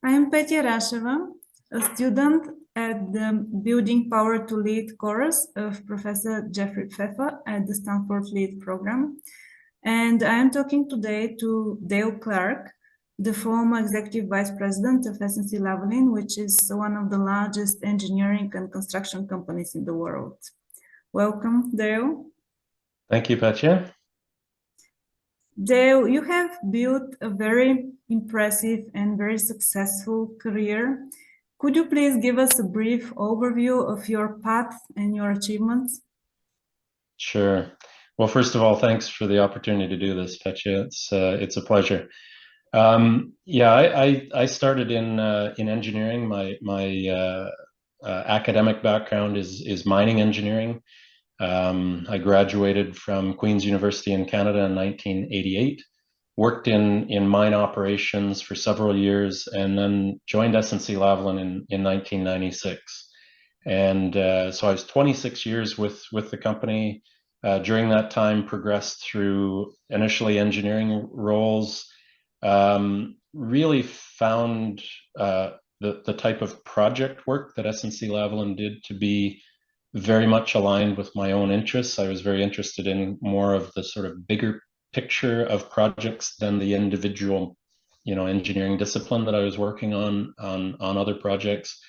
I am Petya Rasheva, a student at the Building Power to Lead course of Professor Jeffrey Pfeffer at the Stanford LEAD program. And I am talking today to Dale Clarke, the former Executive Vice President of SNC-Lavalin, which is one of the largest engineering and construction companies in the world. Welcome, Dale. Thank you, Petya. Dale, you have built a very impressive and very successful career. Could you please give us a brief overview of your path and your achievements? Sure. Well, first of all, thanks for the opportunity to do this, Petya. It's a pleasure. Yeah, I started in engineering. My academic background is mining engineering. I graduated from Queen's University in Canada in 1988, worked in mine operations for several years, and then joined SNC-Lavalin in 1996. And so I was 26 years with the company. During that time, progressed through initially engineering roles, really found the type of project work that SNC-Lavalin did to be very much aligned with my own interests. I was very interested in more of the sort of bigger picture of projects than the individual, engineering discipline that I was working on other projects.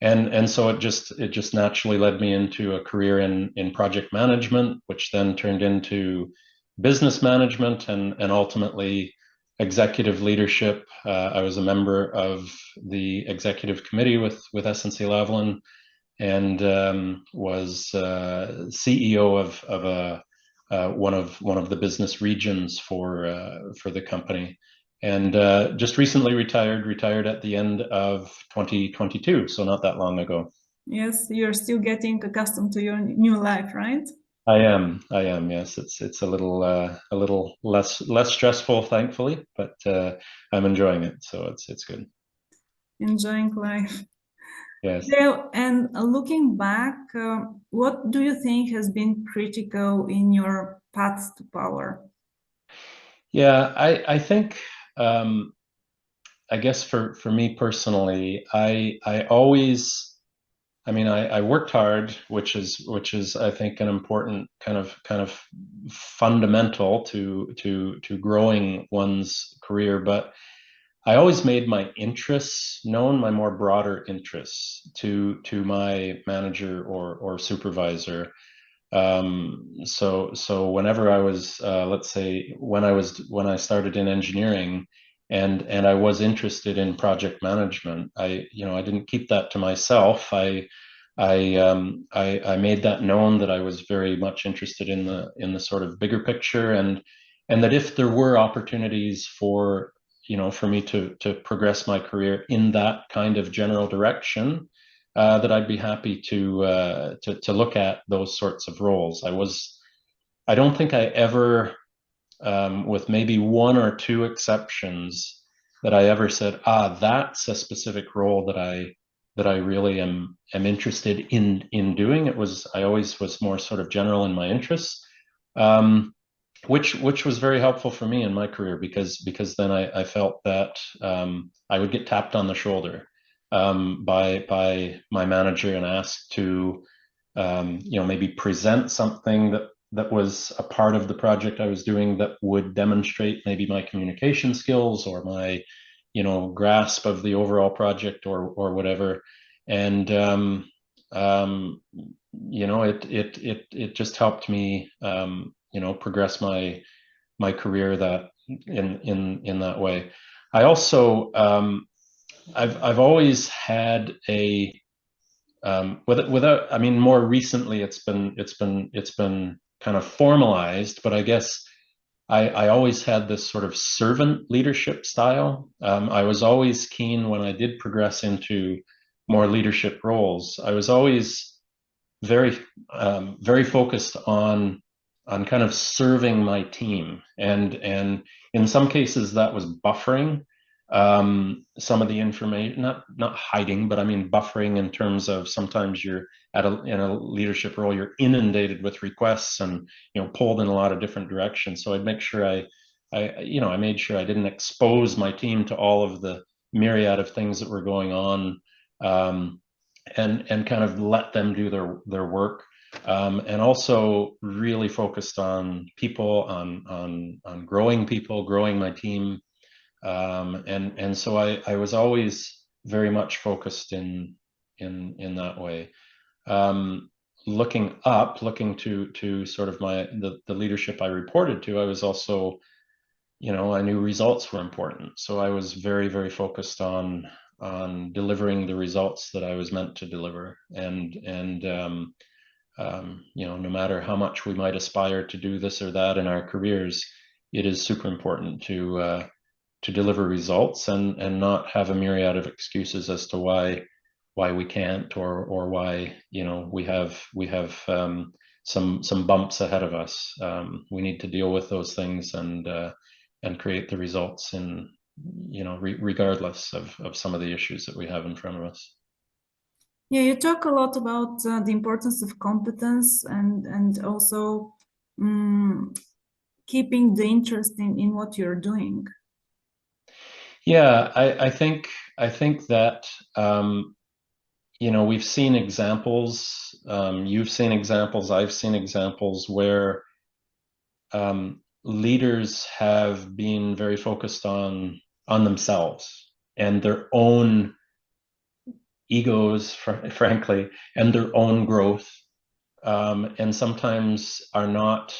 And so it just naturally led me into a career in project management, which then turned into business management and ultimately executive leadership. I was a member of the executive committee with SNC-Lavalin, and was CEO of one of the business regions for the company, and just recently retired at the end of 2022, so not that long ago. Yes, you're still getting accustomed to your new life, right? I am. Yes, it's a little less stressful, thankfully, but I'm enjoying it, so it's good. Enjoying life. Yes. Dale, and looking back, what do you think has been critical in your path to power? Yeah, I think I guess for me personally, I always, I mean, I worked hard, which is I think an important kind of fundamental to growing one's career. But I always made my interests known, my more broader interests to my manager or supervisor. So whenever I was, let's say when I started in engineering, and I was interested in project management, I didn't keep that to myself. I made that known that I was very much interested in the sort of bigger picture, and that if there were opportunities for me to progress my career in that kind of general direction, that I'd be happy to look at those sorts of roles. I don't think I ever, with maybe one or two exceptions, that I ever said, that's a specific role that I really am interested in doing. I always was more sort of general in my interests, which was very helpful for me in my career, because then I felt that I would get tapped on the shoulder by my manager and asked to maybe present something that was a part of the project I was doing that would demonstrate maybe my communication skills or my grasp of the overall project or whatever. And it just helped me progress my career that in that way. I also I've always had a without, I mean, more recently it's been kind of formalized, but I guess I always had this sort of servant leadership style. I was always keen when I did progress into more leadership roles. I was always very very focused on kind of serving my team, and in some cases that was buffering some of the information, not hiding, but I mean buffering in terms of sometimes you're in a leadership role, you're inundated with requests and pulled in a lot of different directions. So I'd make sure I made sure I didn't expose my team to all of the myriad of things that were going on, and kind of let them do their work, and also really focused on people, on growing people, growing my team, and so I was always very much focused in that way. Looking to sort of the leadership I reported to, I was also, I knew results were important. So I was very, very focused on delivering the results that I was meant to deliver. And no matter how much we might aspire to do this or that in our careers, it is super important to deliver results and not have a myriad of excuses as to why we can't, or why we have some bumps ahead of us. We need to deal with those things and create the results regardless of some of the issues that we have in front of us. Yeah, you talk a lot about the importance of competence and also keeping the interest in what you're doing. Yeah, I think that we've seen examples. You've seen examples. I've seen examples where leaders have been very focused on themselves and their own egos, frankly, and their own growth, and sometimes are not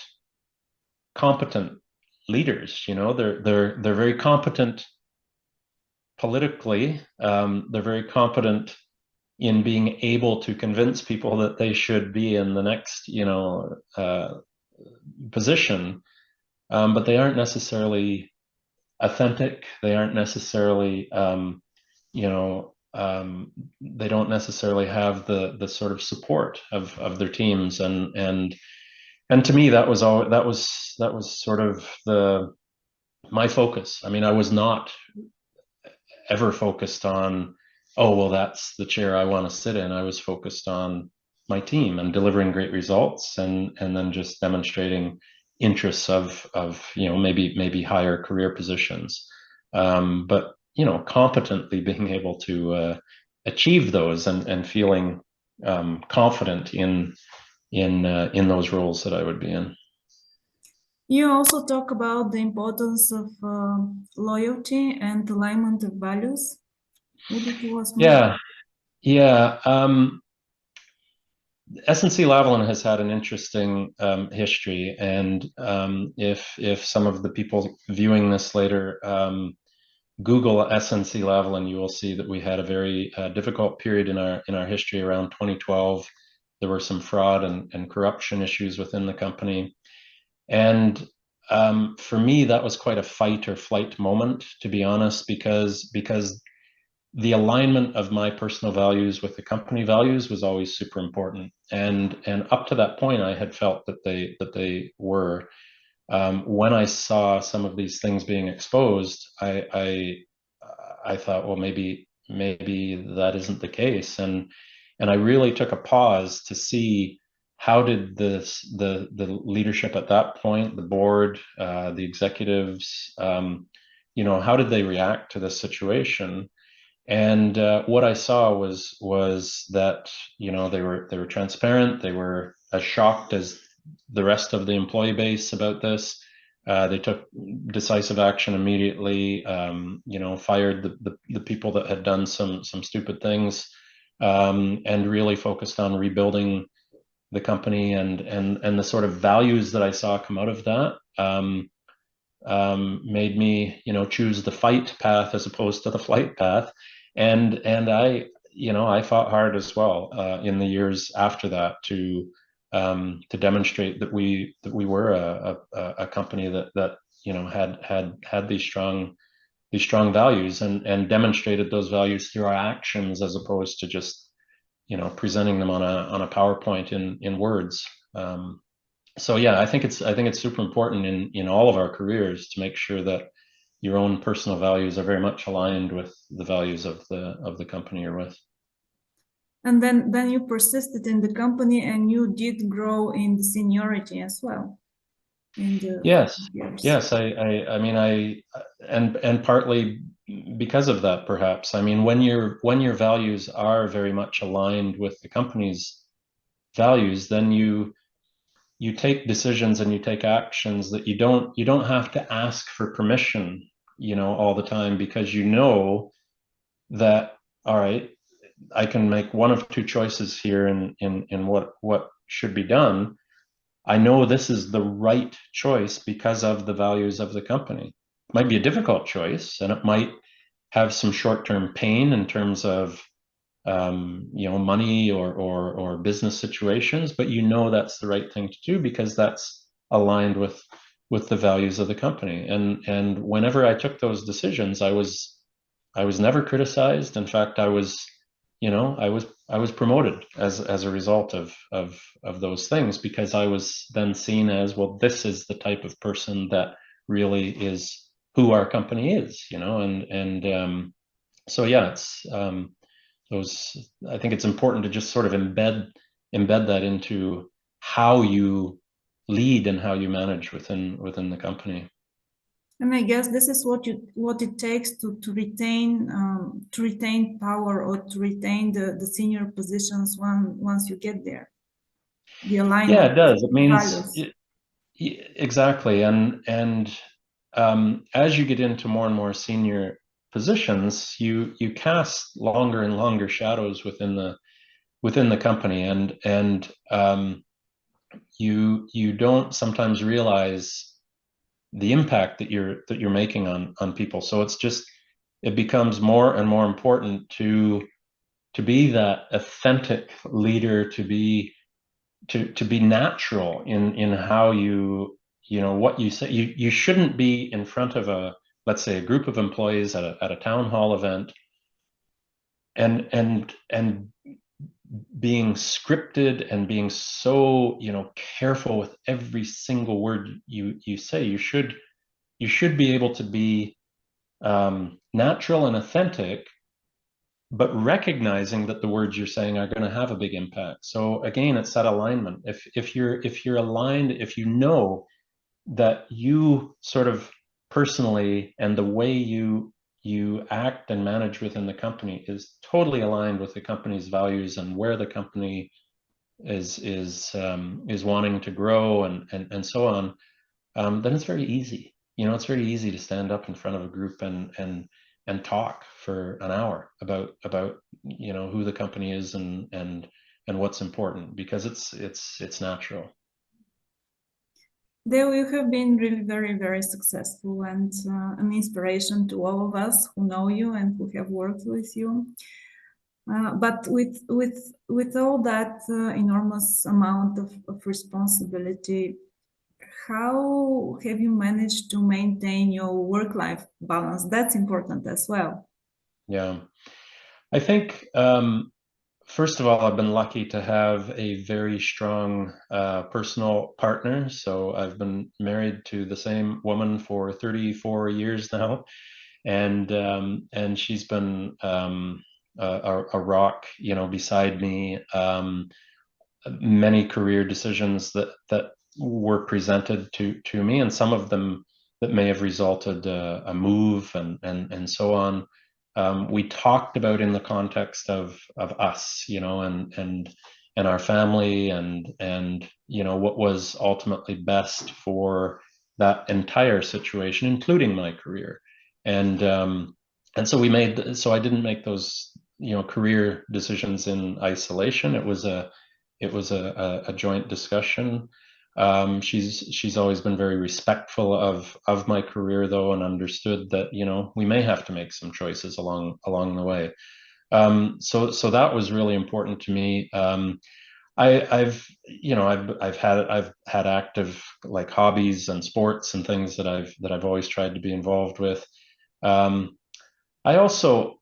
competent leaders. They're very competent politically. They're very competent in being able to convince people that they should be in the next position, but they aren't necessarily authentic. They aren't necessarily they don't necessarily have the sort of support of their teams, and to me that was sort of my focus. I mean, I was not ever focused on, oh well, that's the chair I want to sit in. I was focused on my team and delivering great results, and then just demonstrating interests of maybe higher career positions, but competently being able to achieve those and feeling confident in those roles that I would be in. You also talk about the importance of loyalty and alignment of values. Would you tell us more? Yeah. SNC-Lavalin has had an interesting history, and if some of the people viewing this later Google SNC-Lavalin, you will see that we had a very difficult period in our history around 2012. There were some fraud and corruption issues within the company, and for me that was quite a fight or flight moment, to be honest, because the alignment of my personal values with the company values was always super important, and up to that point I had felt that they were. When I saw some of these things being exposed, I thought, well, maybe that isn't the case, and I really took a pause to see how did the leadership at that point, the board, the executives, how did they react to this situation? And what I saw was that they were transparent. They were as shocked as the rest of the employee base about this. They took decisive action immediately. Fired the people that had done some stupid things, and really focused on rebuilding the company, and the sort of values that I saw come out of that made me choose the fight path as opposed to the flight path, and I fought hard as well in the years after that to demonstrate that we were a company that had these strong values, and demonstrated those values through our actions as opposed to just presenting them on a PowerPoint in words. So yeah, I think it's super important in all of our careers to make sure that your own personal values are very much aligned with the values of the company you're with. And then you persisted in the company, and you did grow in the seniority as well. Yes. I mean, and partly because of that, perhaps. I mean, when your values are very much aligned with the company's values, then you take decisions and you take actions that you don't have to ask for permission, all the time, because that, all right, I can make one of two choices here in what should be done. I know this is the right choice because of the values of the company. It might be a difficult choice, and it might have some short-term pain in terms of money or business situations, but that's the right thing to do because that's aligned with the values of the company. And whenever I took those decisions, I was never criticized. In fact, I was promoted as a result of those things, because I was then seen as, well, this is the type of person that really is who our company is, and so yeah, it's I think it's important to just sort of embed that into how you lead and how you manage within the company. And I guess this is what it takes to retain power, or to retain the senior positions once you get there. The alignment. Yeah, it does. It means values. Exactly, and as you get into more and more senior positions, you cast longer and longer shadows within the company, and you don't sometimes realize the impact that you're making on people. So it becomes more and more important to be that authentic leader, to be natural in how what you say. You shouldn't be in front of let's say a group of employees at a town hall event and being scripted and being so careful with every single word you say. You should be able to be natural and authentic, but recognizing that the words you're saying are going to have a big impact. So again, it's that alignment. If you're aligned, if you know that you sort of personally and the way you act and manage within the company is totally aligned with the company's values and where the company is wanting to grow and so on, then it's very easy. It's very easy to stand up in front of a group and talk for an hour about who the company is and what's important, because it's natural. There you have been really very, very successful, and an inspiration to all of us who know you and who have worked with you. But with all that enormous amount of responsibility, how have you managed to maintain your work-life balance? That's important as well. Yeah, I think first of all, I've been lucky to have a very strong personal partner. So I've been married to the same woman for 34 years now, and she's been a rock, beside me. Many career decisions that were presented to me, and some of them that may have resulted a move and so on. We talked about in the context of us, and our family and what was ultimately best for that entire situation, including my career. And so I didn't make those career decisions in isolation. It was a joint discussion. She's always been very respectful of my career, though, and understood that we may have to make some choices along the way. So that was really important to me. I've had active like hobbies and sports and things that I've always tried to be involved with. I also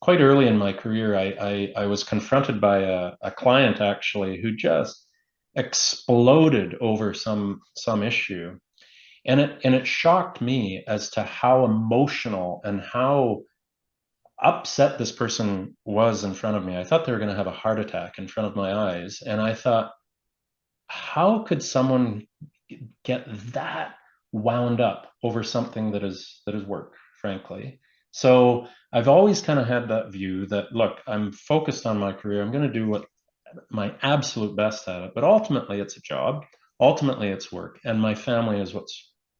quite early in my career, I was confronted by a client actually who just exploded over some issue, and it shocked me as to how emotional and how upset this person was in front of me. I thought they were going to have a heart attack in front of my eyes, and I thought, how could someone get that wound up over something that is work, frankly. So I've always kind of had that view that, look, I'm focused on my career. I'm going to do what my absolute best at it, but ultimately it's a job. Ultimately it's work, and my family is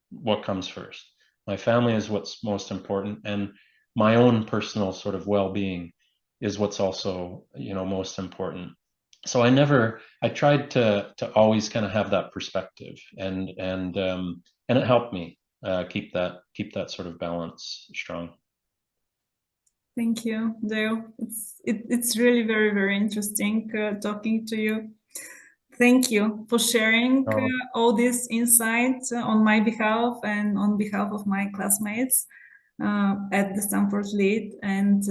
what comes first. My family is what's most important, and my own personal sort of well-being is what's also, you know, most important. So I tried to always kind of have that perspective, and it helped me keep that sort of balance strong. Thank you, Dale. It's really very, very interesting talking to you. Thank you for sharing all these insights on my behalf and on behalf of my classmates at the Stanford LEAD and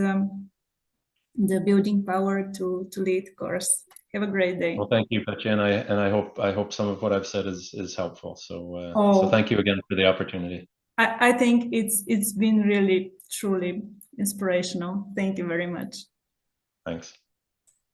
the Building Power to Lead course. Have a great day. Well, thank you, Petya, and I hope some of what I've said is helpful. So so thank you again for the opportunity. I think it's been really truly inspirational. Thank you very much. Thanks.